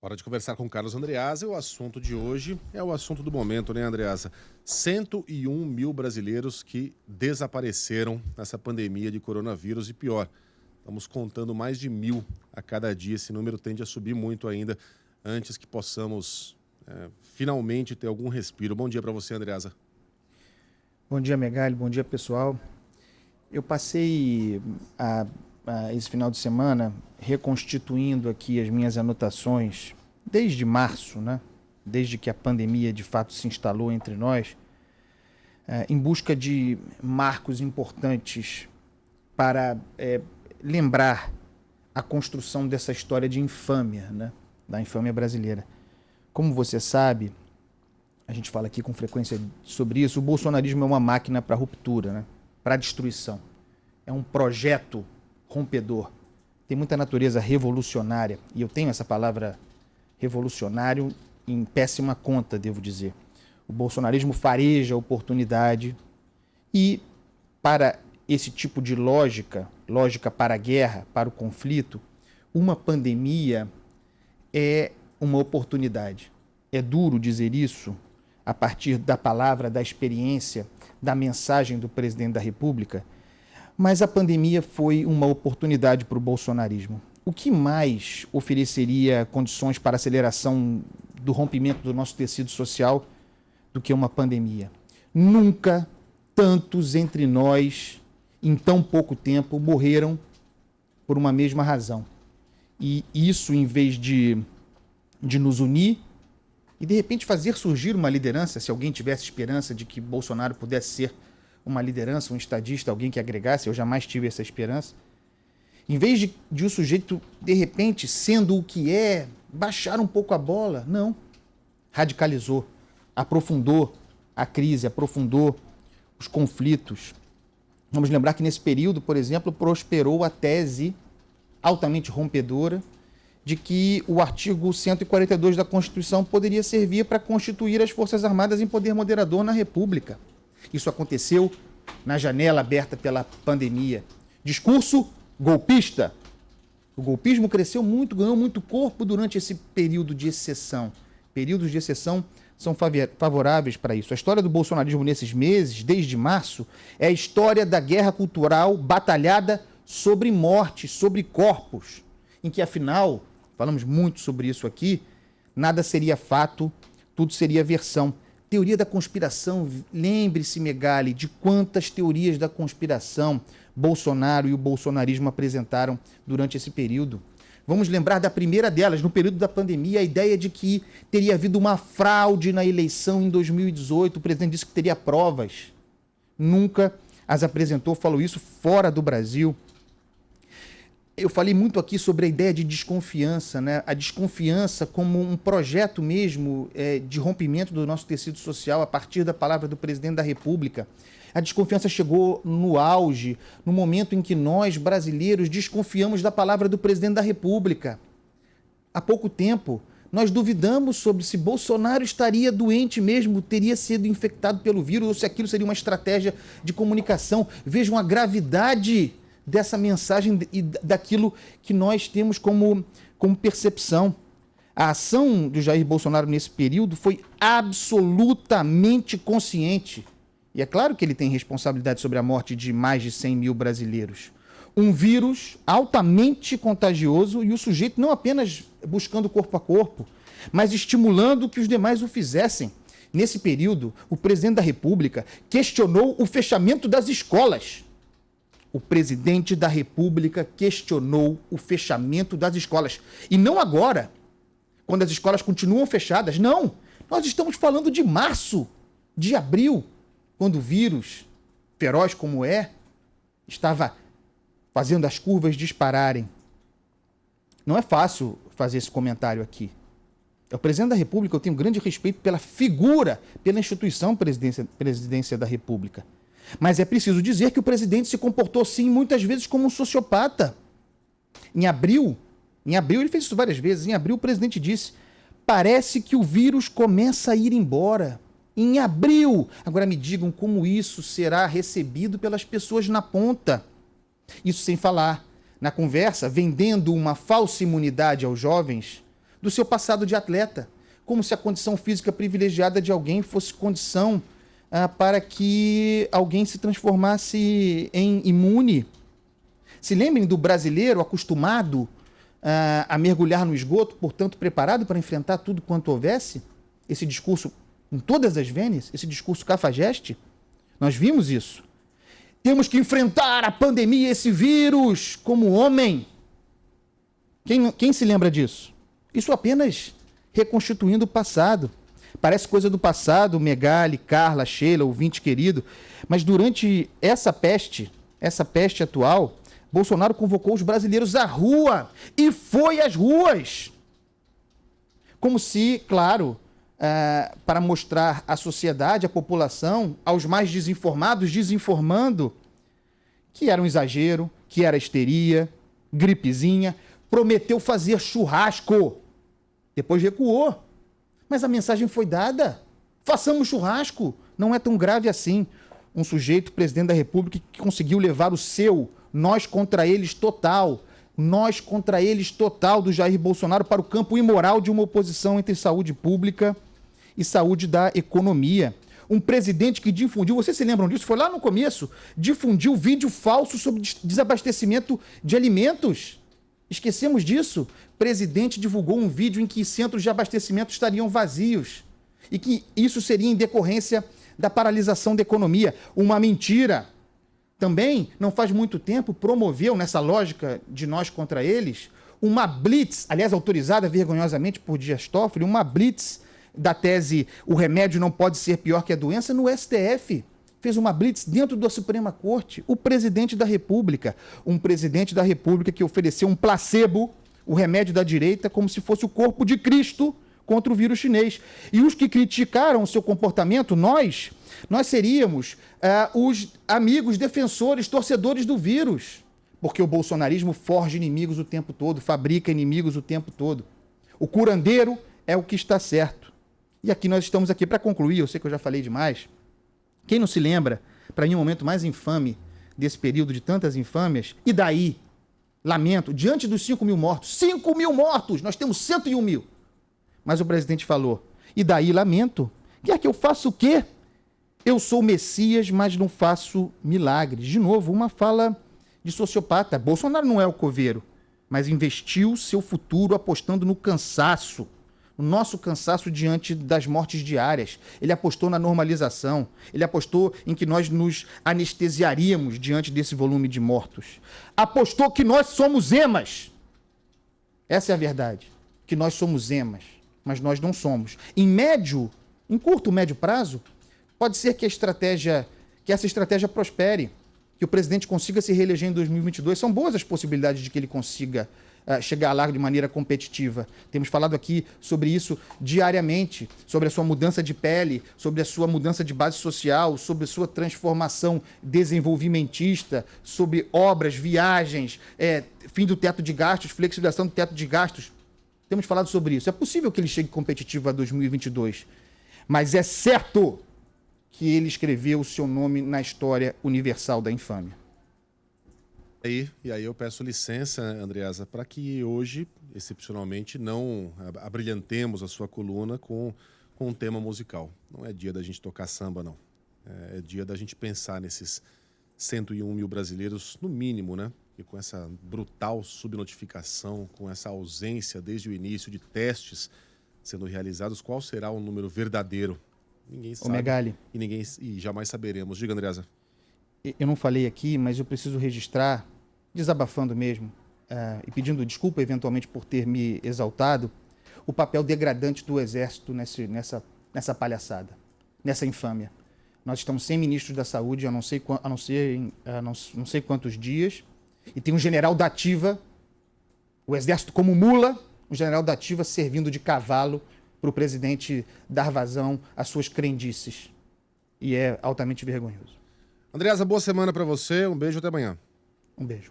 Hora de conversar com Carlos Andreasa. O assunto de hoje é o assunto do momento, né, Andreasa? 101 mil brasileiros que desapareceram nessa pandemia de coronavírus e pior, estamos contando mais de 1.000 a cada dia. Esse número tende a subir muito ainda antes que possamos finalmente ter algum respiro. Bom dia para você, Andreasa. Bom dia, Megali. Bom dia, pessoal. Eu passei esse final de semana reconstituindo aqui as minhas anotações desde março, né? Desde que a pandemia de fato se instalou entre nós, em busca de marcos importantes para lembrar a construção dessa história de infâmia, né? Da infâmia brasileira. Como você sabe, a gente fala aqui com frequência sobre isso, o bolsonarismo é uma máquina para ruptura, né? Para destruição. É um projeto rompedor. Tem muita natureza revolucionária, e eu tenho essa palavra revolucionário em péssima conta, devo dizer. O bolsonarismo fareja a oportunidade e, para esse tipo de lógica para a guerra, para o conflito, uma pandemia é uma oportunidade. É duro dizer isso a partir da palavra, da experiência, da mensagem do presidente da República, mas a pandemia foi uma oportunidade para o bolsonarismo. O que mais ofereceria condições para a aceleração do rompimento do nosso tecido social do que uma pandemia? Nunca tantos entre nós, em tão pouco tempo, morreram por uma mesma razão. E isso, em vez de nos unir e, de repente, fazer surgir uma liderança, se alguém tivesse esperança de que Bolsonaro pudesse ser uma liderança, um estadista, alguém que agregasse, eu jamais tive essa esperança. Em vez de o sujeito, de repente, sendo o que é, baixar um pouco a bola, não. Radicalizou, aprofundou a crise, aprofundou os conflitos. Vamos lembrar que nesse período, por exemplo, prosperou a tese altamente rompedora de que o artigo 142 da Constituição poderia servir para constituir as Forças Armadas em poder moderador na República. Isso aconteceu na janela aberta pela pandemia. Discurso golpista. O golpismo cresceu muito, ganhou muito corpo durante esse período de exceção. Períodos de exceção são favoráveis para isso. A história do bolsonarismo nesses meses, desde março, é a história da guerra cultural batalhada sobre morte, sobre corpos, em que, afinal, falamos muito sobre isso aqui, nada seria fato, tudo seria versão. Teoria da conspiração, lembre-se, Megali, de quantas teorias da conspiração Bolsonaro e o bolsonarismo apresentaram durante esse período. Vamos lembrar da primeira delas, no período da pandemia, a ideia de que teria havido uma fraude na eleição em 2018. O presidente disse que teria provas. Nunca as apresentou, falou isso fora do Brasil. Eu falei muito aqui sobre a ideia de desconfiança, né? A desconfiança como um projeto mesmo de rompimento do nosso tecido social a partir da palavra do presidente da República. A desconfiança chegou no auge, no momento em que nós, brasileiros, desconfiamos da palavra do presidente da República. Há pouco tempo, nós duvidamos sobre se Bolsonaro estaria doente mesmo, teria sido infectado pelo vírus, ou se aquilo seria uma estratégia de comunicação. Vejam a gravidade dessa mensagem e daquilo que nós temos como percepção. A ação do Jair Bolsonaro nesse período foi absolutamente consciente. E é claro que ele tem responsabilidade sobre a morte de mais de 100 mil brasileiros. Um vírus altamente contagioso e o sujeito não apenas buscando corpo a corpo, mas estimulando que os demais o fizessem. Nesse período, o presidente da República questionou o fechamento das escolas. O presidente da República questionou o fechamento das escolas. E não agora, quando as escolas continuam fechadas. Não, nós estamos falando de março, de abril, quando o vírus, feroz como estava fazendo as curvas dispararem. Não é fácil fazer esse comentário aqui. É o presidente da República, eu tenho grande respeito pela figura, pela instituição presidência da República. Mas é preciso dizer que o presidente se comportou, sim, muitas vezes como um sociopata. Em abril, ele fez isso várias vezes, em abril o presidente disse: parece que o vírus começa a ir embora. Em abril. Agora me digam como isso será recebido pelas pessoas na ponta. Isso sem falar na conversa, vendendo uma falsa imunidade aos jovens, do seu passado de atleta, como se a condição física privilegiada de alguém fosse condição para que alguém se transformasse em imune. Se lembrem do brasileiro acostumado a mergulhar no esgoto, portanto preparado para enfrentar tudo quanto houvesse, esse discurso com todas as vênias, esse discurso cafajeste, nós vimos isso. Temos que enfrentar a pandemia, esse vírus, como homem. Quem se lembra disso? Isso apenas reconstituindo o passado. Parece coisa do passado, Megali, Carla, Sheila, ouvinte querido, mas durante essa peste atual, Bolsonaro convocou os brasileiros à rua e foi às ruas. Como se, claro, para mostrar à sociedade, à população, aos mais desinformados, desinformando que era um exagero, que era histeria, gripezinha, prometeu fazer churrasco. Depois recuou. Mas a mensagem foi dada. Façamos churrasco. Não é tão grave assim. Um sujeito, presidente da República, que conseguiu levar o seu nós contra eles total do Jair Bolsonaro para o campo imoral de uma oposição entre saúde pública e saúde da economia. Um presidente que difundiu, vocês se lembram disso? Foi lá no começo, difundiu vídeo falso sobre desabastecimento de alimentos. Esquecemos disso? O presidente divulgou um vídeo em que centros de abastecimento estariam vazios e que isso seria em decorrência da paralisação da economia. Uma mentira. Também, não faz muito tempo, promoveu, nessa lógica de nós contra eles, uma blitz, aliás, autorizada vergonhosamente por Dias Toffoli, uma blitz da tese o remédio não pode ser pior que a doença no STF. Fez uma blitz dentro da Suprema Corte. O presidente da República. Um presidente da República que ofereceu um placebo, o remédio da direita, como se fosse o corpo de Cristo contra o vírus chinês. E os que criticaram o seu comportamento, nós seríamos os amigos, defensores, torcedores do vírus. Porque o bolsonarismo forja inimigos o tempo todo, fabrica inimigos o tempo todo. O curandeiro é o que está certo. E aqui nós estamos aqui para concluir, eu sei que eu já falei demais. Quem não se lembra, para mim, o momento mais infame desse período de tantas infâmias, e daí, lamento, diante dos 5 mil mortos, 5 mil mortos, nós temos 101 mil. Mas o presidente falou, e daí lamento, quer que eu faça o quê? Eu sou o Messias, mas não faço milagres. De novo, uma fala de sociopata. Bolsonaro não é o coveiro, mas investiu seu futuro apostando no cansaço, o nosso cansaço diante das mortes diárias. Ele apostou na normalização, ele apostou em que nós nos anestesiaríamos diante desse volume de mortos. Apostou que nós somos emas. Essa é a verdade, que nós somos emas, mas nós não somos. Em curto, médio prazo, pode ser que essa estratégia prospere, que o presidente consiga se reeleger em 2022. São boas as possibilidades de que ele consiga chegar lá de maneira competitiva. Temos falado aqui sobre isso diariamente, sobre a sua mudança de pele, sobre a sua mudança de base social, sobre a sua transformação desenvolvimentista, sobre obras, viagens, fim do teto de gastos, flexibilização do teto de gastos. Temos falado sobre isso. É possível que ele chegue competitivo a 2022, mas é certo que ele escreveu o seu nome na história universal da infâmia. E aí eu peço licença, Andreasa, para que hoje, excepcionalmente, não abrilhantemos a sua coluna com um tema musical. Não é dia da gente tocar samba, não. É dia da gente pensar nesses 101 mil brasileiros, no mínimo, né? E com essa brutal subnotificação, com essa ausência desde o início de testes sendo realizados, qual será o número verdadeiro? Ninguém sabe. Megali. E jamais saberemos. Diga, Andreasa. Eu não falei aqui, mas eu preciso registrar, desabafando mesmo, e pedindo desculpa eventualmente por ter me exaltado, o papel degradante do Exército nessa palhaçada, nessa infâmia. Nós estamos sem ministros da saúde há não sei quantos dias, e tem um general da ativa, o Exército como mula, um general da ativa servindo de cavalo para o presidente dar vazão às suas crendices. E é altamente vergonhoso. Andreasa, boa semana para você. Um beijo, até amanhã. Um beijo.